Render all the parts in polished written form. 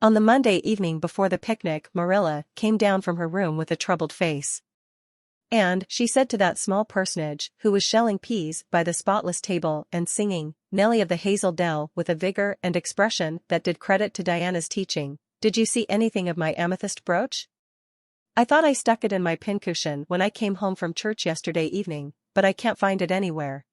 On the Monday evening before the picnic, Marilla came down from her room with a troubled face. And she said to that small personage who was shelling peas by the spotless table and singing Nellie of the Hazel Dell with a vigor and expression that did credit to Diana's teaching, "Did you see anything of my amethyst brooch? I thought I stuck it in my pincushion when I came home from church yesterday evening, but I can't find it anywhere."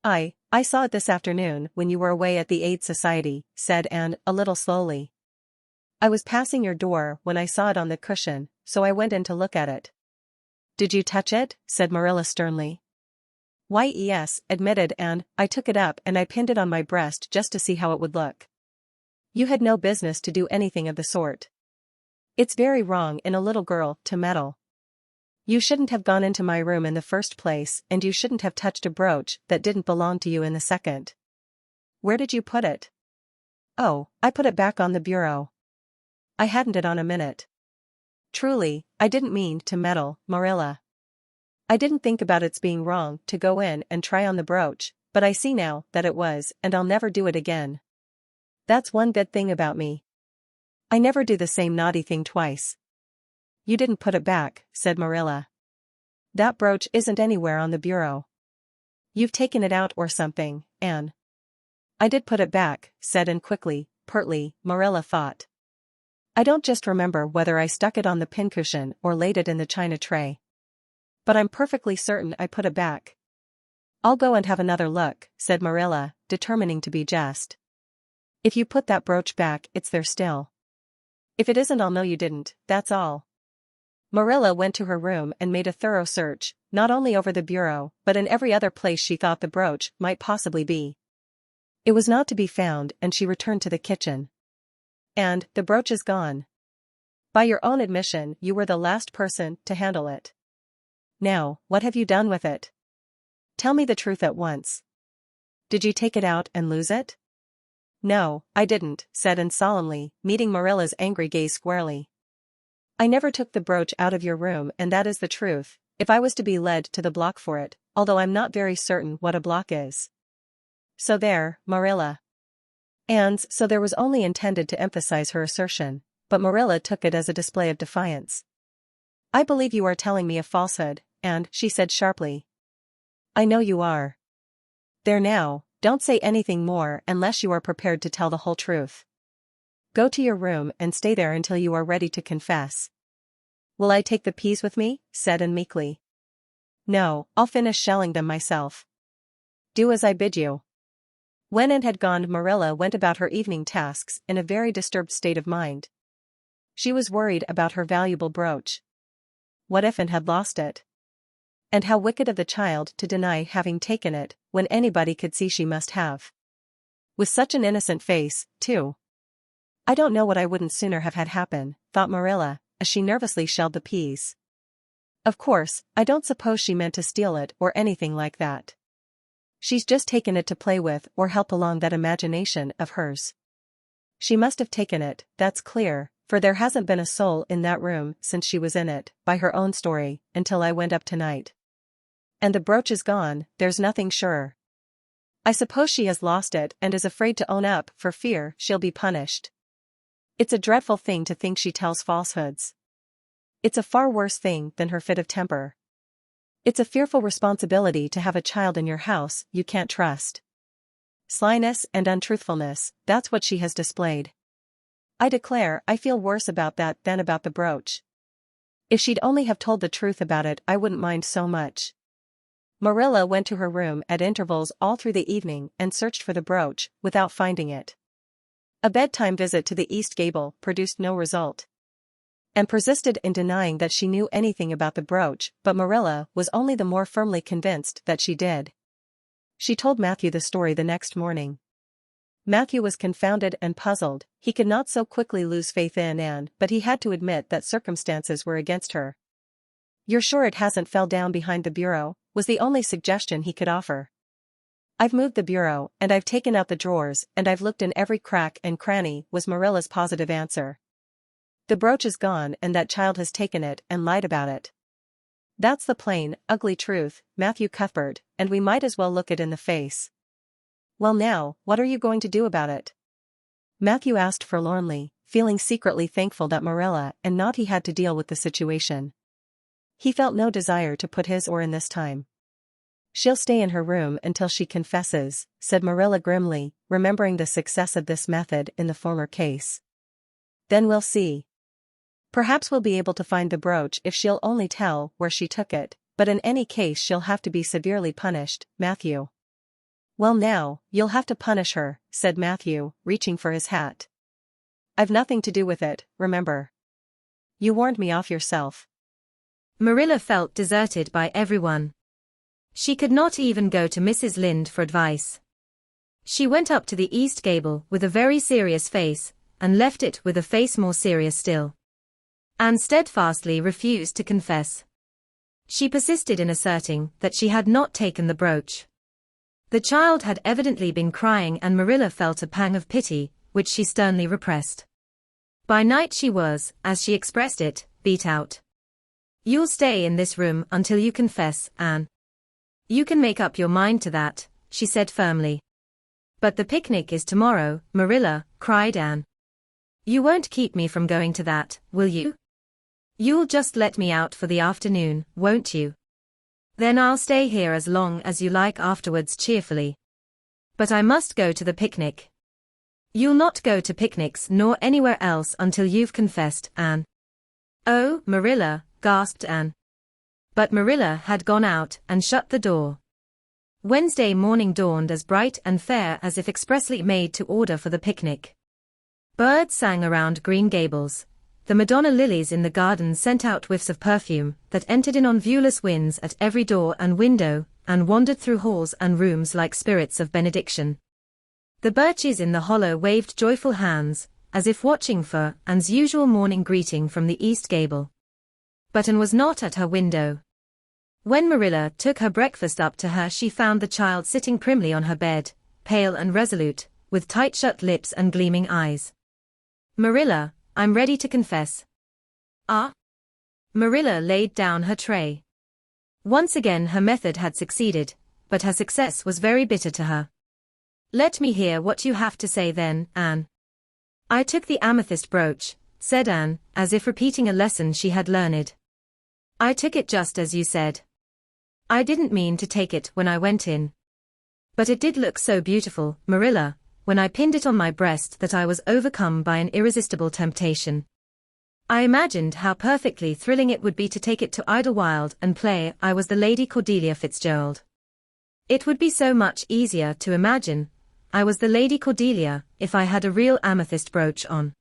I saw it this afternoon when you were away at the Aid Society," said Anne, a little slowly. "I was passing your door when I saw it on the cushion, so I went in to look at it." "Did you touch it?" said Marilla sternly. "Why, yes," admitted Anne. "I took it up and I pinned it on my breast just to see how it would look." "You had no business to do anything of the sort. It's very wrong in a little girl to meddle. You shouldn't have gone into my room in the first place, and you shouldn't have touched a brooch that didn't belong to you in the second." "Where did you put it?" "Oh, I put it back on the bureau. I hadn't it on a minute." "Truly, I didn't mean to meddle, Marilla. I didn't think about its being wrong to go in and try on the brooch, but I see now that it was, and I'll never do it again. That's one good thing about me. I never do the same naughty thing twice." "You didn't put it back," said Marilla. "That brooch isn't anywhere on the bureau. You've taken it out or something, Anne." "I did put it back," said Anne quickly, pertly, Marilla thought. "I don't just remember whether I stuck it on the pincushion or laid it in the china tray. But I'm perfectly certain I put it back." "I'll go and have another look," said Marilla, determining to be just. "If you put that brooch back, it's there still. If it isn't, I'll know you didn't, that's all." Marilla went to her room and made a thorough search, not only over the bureau, but in every other place she thought the brooch might possibly be. It was not to be found, and she returned to the kitchen. "And the brooch is gone. By your own admission, you were the last person to handle it. Now, what have you done with it? Tell me the truth at once. Did you take it out and lose it?" "No, I didn't," said Anne solemnly, meeting Marilla's angry gaze squarely. "I never took the brooch out of your room, and that is the truth, if I was to be led to the block for it, although I'm not very certain what a block is. So there, Marilla." Anne's "so there" was only intended to emphasize her assertion, but Marilla took it as a display of defiance. "I believe you are telling me a falsehood, and," she said sharply. "I know you are. There now, don't say anything more unless you are prepared to tell the whole truth. Go to your room and stay there until you are ready to confess." "Will I take the peas with me?" said Anne meekly. "No, I'll finish shelling them myself." "Do as I bid you." When Anne had gone, Marilla went about her evening tasks in a very disturbed state of mind. She was worried about her valuable brooch. What if Anne had lost it? And how wicked of the child to deny having taken it, when anybody could see she must have. With such an innocent face, too. "I don't know what I wouldn't sooner have had happen," thought Marilla, as she nervously shelled the peas. "Of course, I don't suppose she meant to steal it or anything like that. She's just taken it to play with or help along that imagination of hers. She must have taken it, that's clear, for there hasn't been a soul in that room since she was in it, by her own story, until I went up tonight. And the brooch is gone, there's nothing surer. I suppose she has lost it and is afraid to own up for fear she'll be punished. It's a dreadful thing to think she tells falsehoods. It's a far worse thing than her fit of temper. It's a fearful responsibility to have a child in your house you can't trust. Slyness and untruthfulness, that's what she has displayed. I declare I feel worse about that than about the brooch. If she'd only have told the truth about it, I wouldn't mind so much." Marilla went to her room at intervals all through the evening and searched for the brooch, without finding it. A bedtime visit to the East Gable produced no result. Anne persisted in denying that she knew anything about the brooch, but Marilla was only the more firmly convinced that she did. She told Matthew the story the next morning. Matthew was confounded and puzzled. He could not so quickly lose faith in Anne, but he had to admit that circumstances were against her. "You're sure it hasn't fell down behind the bureau?" was the only suggestion he could offer. "I've moved the bureau, and I've taken out the drawers, and I've looked in every crack and cranny," was Marilla's positive answer. "The brooch is gone, and that child has taken it and lied about it. That's the plain, ugly truth, Matthew Cuthbert, and we might as well look it in the face." "Well now, what are you going to do about it?" Matthew asked forlornly, feeling secretly thankful that Marilla and not he had to deal with the situation. He felt no desire to put his oar in this time. "She'll stay in her room until she confesses," said Marilla grimly, remembering the success of this method in the former case. "Then we'll see. Perhaps we'll be able to find the brooch if she'll only tell where she took it, but in any case she'll have to be severely punished, Matthew." "Well now, you'll have to punish her," said Matthew, reaching for his hat. "I've nothing to do with it, remember. You warned me off yourself." Marilla felt deserted by everyone. She could not even go to Mrs. Lynde for advice. She went up to the east gable with a very serious face, and left it with a face more serious still. Anne steadfastly refused to confess. She persisted in asserting that she had not taken the brooch. The child had evidently been crying, and Marilla felt a pang of pity, which she sternly repressed. By night she was, as she expressed it, beat out. "You'll stay in this room until you confess, Anne. You can make up your mind to that," she said firmly. "But the picnic is tomorrow, Marilla," cried Anne. "You won't keep me from going to that, will you? You'll just let me out for the afternoon, won't you? Then I'll stay here as long as you like afterwards cheerfully. But I must go to the picnic." "You'll not go to picnics nor anywhere else until you've confessed, Anne." "Oh, Marilla," gasped Anne. But Marilla had gone out and shut the door. Wednesday morning dawned as bright and fair as if expressly made to order for the picnic. Birds sang around Green Gables. The Madonna lilies in the garden sent out whiffs of perfume that entered in on viewless winds at every door and window, and wandered through halls and rooms like spirits of benediction. The birches in the hollow waved joyful hands, as if watching for Anne's usual morning greeting from the east gable. But Anne was not at her window. When Marilla took her breakfast up to her, she found the child sitting primly on her bed, pale and resolute, with tight-shut lips and gleaming eyes. "Marilla, I'm ready to confess." "Ah?" Marilla laid down her tray. Once again her method had succeeded, but her success was very bitter to her. "Let me hear what you have to say then, Anne." "I took the amethyst brooch," said Anne, as if repeating a lesson she had learned. "I took it just as you said. I didn't mean to take it when I went in. But it did look so beautiful, Marilla, when I pinned it on my breast, that I was overcome by an irresistible temptation. I imagined how perfectly thrilling it would be to take it to Idlewild and play I was the Lady Cordelia Fitzgerald. It would be so much easier to imagine I was the Lady Cordelia if I had a real amethyst brooch on.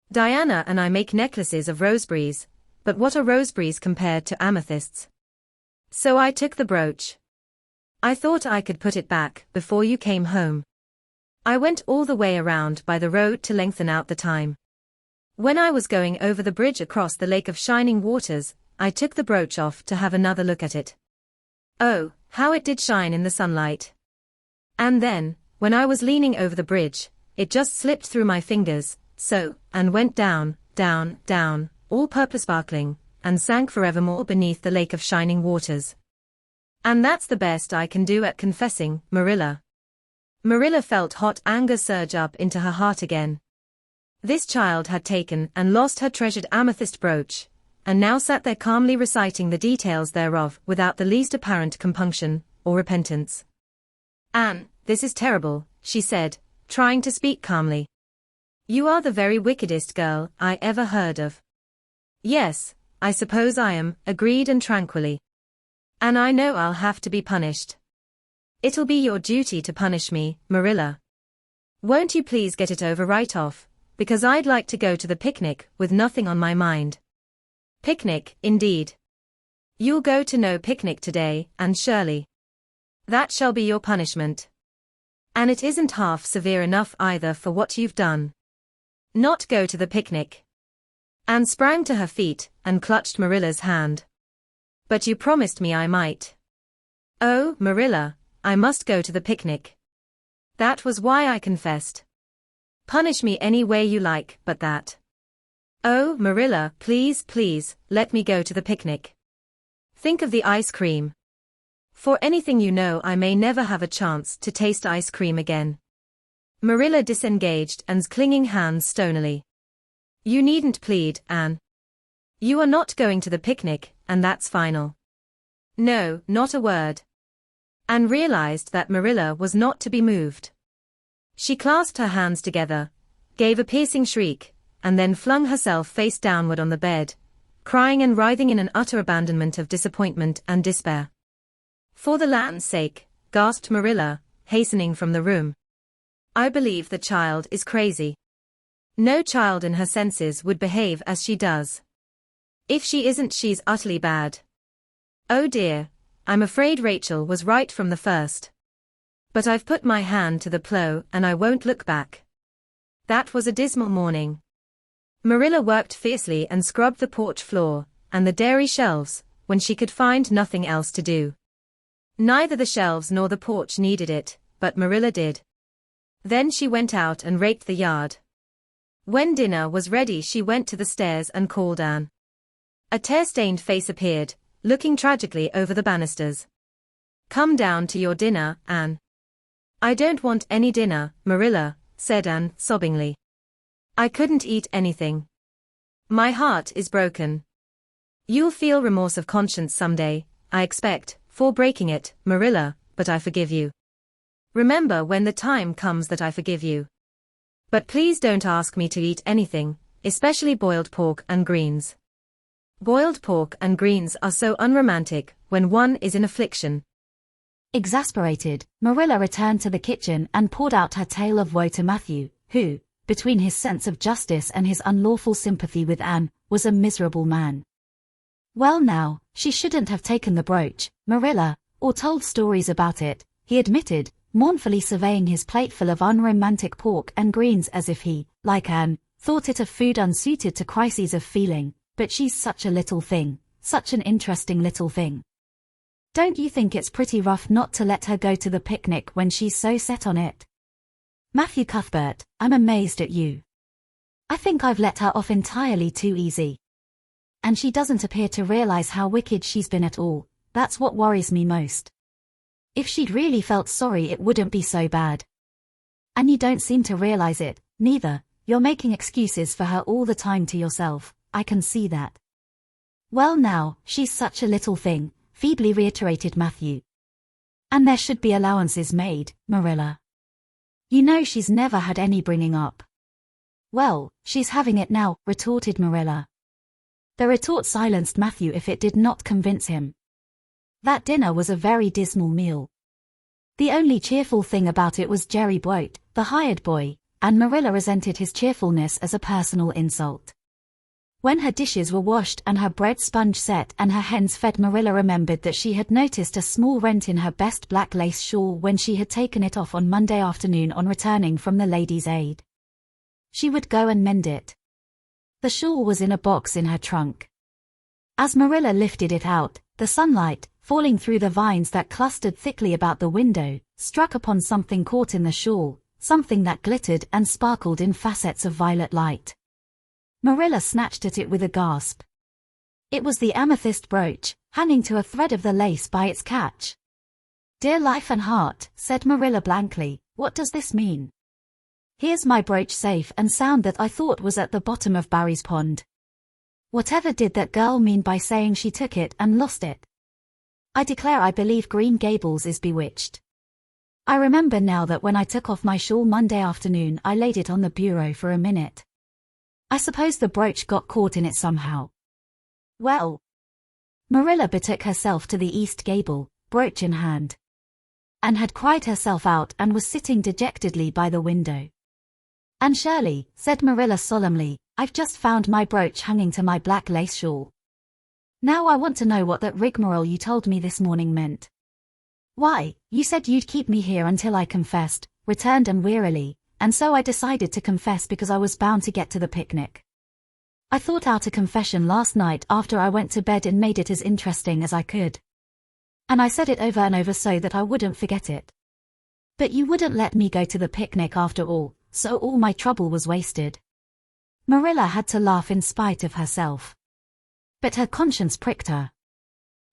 Diana and I make necklaces of roseberries, but what are roseberries compared to amethysts? So I took the brooch. I thought I could put it back before you came home. I went all the way around by the road to lengthen out the time. When I was going over the bridge across the lake of shining waters, I took the brooch off to have another look at it. Oh, how it did shine in the sunlight. And then, when I was leaning over the bridge, it just slipped through my fingers, so, and went down, down, down, all purple sparkling, and sank forevermore beneath the lake of shining waters. And that's the best I can do at confessing, Marilla. Marilla felt hot anger surge up into her heart again. This child had taken and lost her treasured amethyst brooch, and now sat there calmly reciting the details thereof without the least apparent compunction or repentance. "Anne, this is terrible," she said, trying to speak calmly. "You are the very wickedest girl I ever heard of." "Yes, I suppose I am," agreed Anne tranquilly. "And I know I'll have to be punished." "It'll be your duty to punish me, Marilla. Won't you please get it over right off, because I'd like to go to the picnic with nothing on my mind." "Picnic, indeed. You'll go to no picnic today, Anne Shirley. That shall be your punishment. And it isn't half severe enough either for what you've done. Not go to the picnic." Anne sprang to her feet and clutched Marilla's hand. "But you promised me I might." "Oh, Marilla, I must go to the picnic. That was why I confessed. Punish me any way you like but that. Oh, Marilla, please, please, let me go to the picnic. Think of the ice cream. For anything you know, I may never have a chance to taste ice cream again." Marilla disengaged Anne's clinging hands stonily. You needn't plead, Anne. You are not going to the picnic, and that's final. No, not a word. Anne realized that Marilla was not to be moved. She clasped her hands together, gave a piercing shriek, and then flung herself face downward on the bed, crying and writhing in an utter abandonment of disappointment and despair. For the land's sake, gasped Marilla, hastening from the room. I believe the child is crazy. No child in her senses would behave as she does. If she isn't, she's utterly bad. Oh dear, I'm afraid Rachel was right from the first. But I've put my hand to the plow and I won't look back. That was a dismal morning. Marilla worked fiercely and scrubbed the porch floor and the dairy shelves when she could find nothing else to do. Neither the shelves nor the porch needed it, but Marilla did. Then she went out and raked the yard. When dinner was ready, she went to the stairs and called Anne. A tear-stained face appeared, looking tragically over the banisters. Come down to your dinner, Anne. I don't want any dinner, Marilla, said Anne, sobbingly. I couldn't eat anything. My heart is broken. You'll feel remorse of conscience someday, I expect, for breaking it, Marilla, but I forgive you. Remember when the time comes that I forgive you. But please don't ask me to eat anything, especially boiled pork and greens. Boiled pork and greens are so unromantic when one is in affliction. Exasperated, Marilla returned to the kitchen and poured out her tale of woe to Matthew, who, between his sense of justice and his unlawful sympathy with Anne, was a miserable man. Well now, she shouldn't have taken the brooch, Marilla, or told stories about it, he admitted, mournfully surveying his plateful of unromantic pork and greens as if he, like Anne, thought it a food unsuited to crises of feeling. But she's such a little thing, such an interesting little thing. Don't you think it's pretty rough not to let her go to the picnic when she's so set on it? Matthew Cuthbert, I'm amazed at you. I think I've let her off entirely too easy. And she doesn't appear to realize how wicked she's been at all. That's what worries me most. If she'd really felt sorry, it wouldn't be so bad. And you don't seem to realize it, neither. You're making excuses for her all the time to yourself. I can see that. Well now, she's such a little thing, feebly reiterated Matthew. And there should be allowances made, Marilla. You know she's never had any bringing up. Well, she's having it now, retorted Marilla. The retort silenced Matthew if it did not convince him. That dinner was a very dismal meal. The only cheerful thing about it was Jerry Boat, the hired boy, and Marilla resented his cheerfulness as a personal insult. When her dishes were washed and her bread sponge set and her hens fed, Marilla remembered that she had noticed a small rent in her best black lace shawl when she had taken it off on Monday afternoon on returning from the Ladies' Aid. She would go and mend it. The shawl was in a box in her trunk. As Marilla lifted it out, the sunlight, falling through the vines that clustered thickly about the window, struck upon something caught in the shawl, something that glittered and sparkled in facets of violet light. Marilla snatched at it with a gasp. It was the amethyst brooch, hanging to a thread of the lace by its catch. Dear life and heart, said Marilla blankly, what does this mean? Here's my brooch safe and sound that I thought was at the bottom of Barry's pond. Whatever did that girl mean by saying she took it and lost it? I declare I believe Green Gables is bewitched. I remember now that when I took off my shawl Monday afternoon, I laid it on the bureau for a minute. I suppose the brooch got caught in it somehow. Well. Marilla betook herself to the east gable, brooch in hand. Anne had cried herself out and was sitting dejectedly by the window. Anne Shirley, said Marilla solemnly, I've just found my brooch hanging to my black lace shawl. Now I want to know what that rigmarole you told me this morning meant. Why, you said you'd keep me here until I confessed, returned Anne wearily, and so I decided to confess because I was bound to get to the picnic. I thought out a confession last night after I went to bed and made it as interesting as I could. And I said it over and over so that I wouldn't forget it. But you wouldn't let me go to the picnic after all, so all my trouble was wasted. Marilla had to laugh in spite of herself. But her conscience pricked her.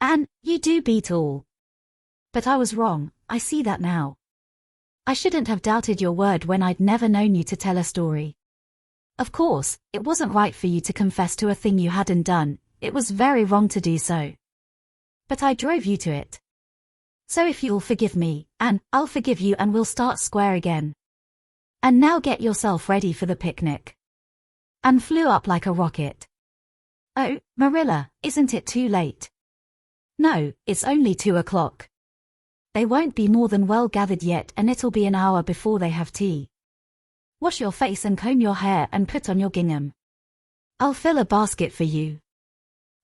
Anne, you do beat all. But I was wrong, I see that now. I shouldn't have doubted your word when I'd never known you to tell a story. Of course, it wasn't right for you to confess to a thing you hadn't done, it was very wrong to do so. But I drove you to it. So if you'll forgive me, Anne, I'll forgive you and we'll start square again. And now get yourself ready for the picnic. Anne flew up like a rocket. Oh, Marilla, isn't it too late? No, it's only 2 o'clock. They won't be more than well gathered yet and it'll be an hour before they have tea. Wash your face and comb your hair and put on your gingham. I'll fill a basket for you.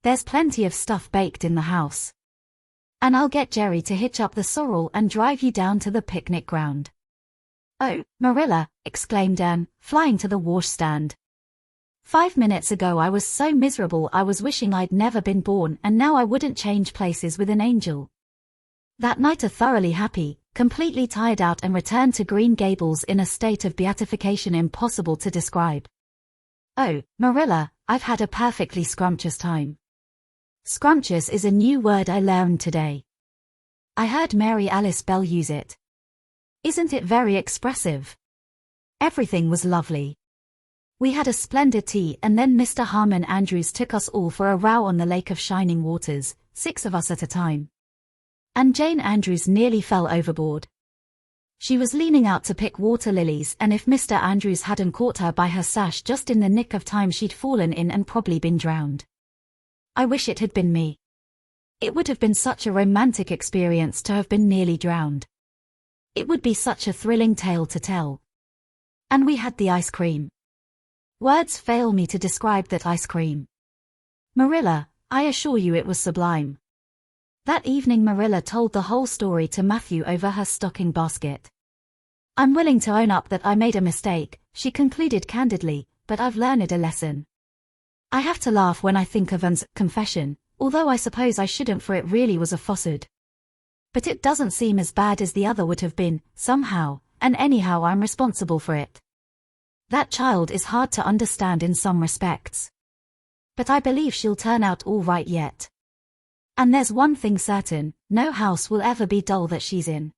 There's plenty of stuff baked in the house. And I'll get Jerry to hitch up the sorrel and drive you down to the picnic ground. Oh, Marilla, exclaimed Anne, flying to the washstand. 5 minutes ago I was so miserable I was wishing I'd never been born and now I wouldn't change places with an angel. That night a thoroughly happy, completely tired out and returned to Green Gables in a state of beatification impossible to describe. Oh, Marilla, I've had a perfectly scrumptious time. Scrumptious is a new word I learned today. I heard Mary Alice Bell use it. Isn't it very expressive? Everything was lovely. We had a splendid tea and then Mr. Harmon Andrews took us all for a row on the Lake of Shining Waters, 6 of us at a time. And Jane Andrews nearly fell overboard. She was leaning out to pick water lilies and if Mr. Andrews hadn't caught her by her sash just in the nick of time she'd fallen in and probably been drowned. I wish it had been me. It would have been such a romantic experience to have been nearly drowned. It would be such a thrilling tale to tell. And we had the ice cream. Words fail me to describe that ice cream. Marilla, I assure you it was sublime. That evening Marilla told the whole story to Matthew over her stocking basket. I'm willing to own up that I made a mistake, she concluded candidly, but I've learned a lesson. I have to laugh when I think of Anne's confession, although I suppose I shouldn't for it really was a falsehood. But it doesn't seem as bad as the other would have been, somehow, and anyhow I'm responsible for it. That child is hard to understand in some respects. But I believe she'll turn out all right yet. And there's one thing certain, no house will ever be dull that she's in.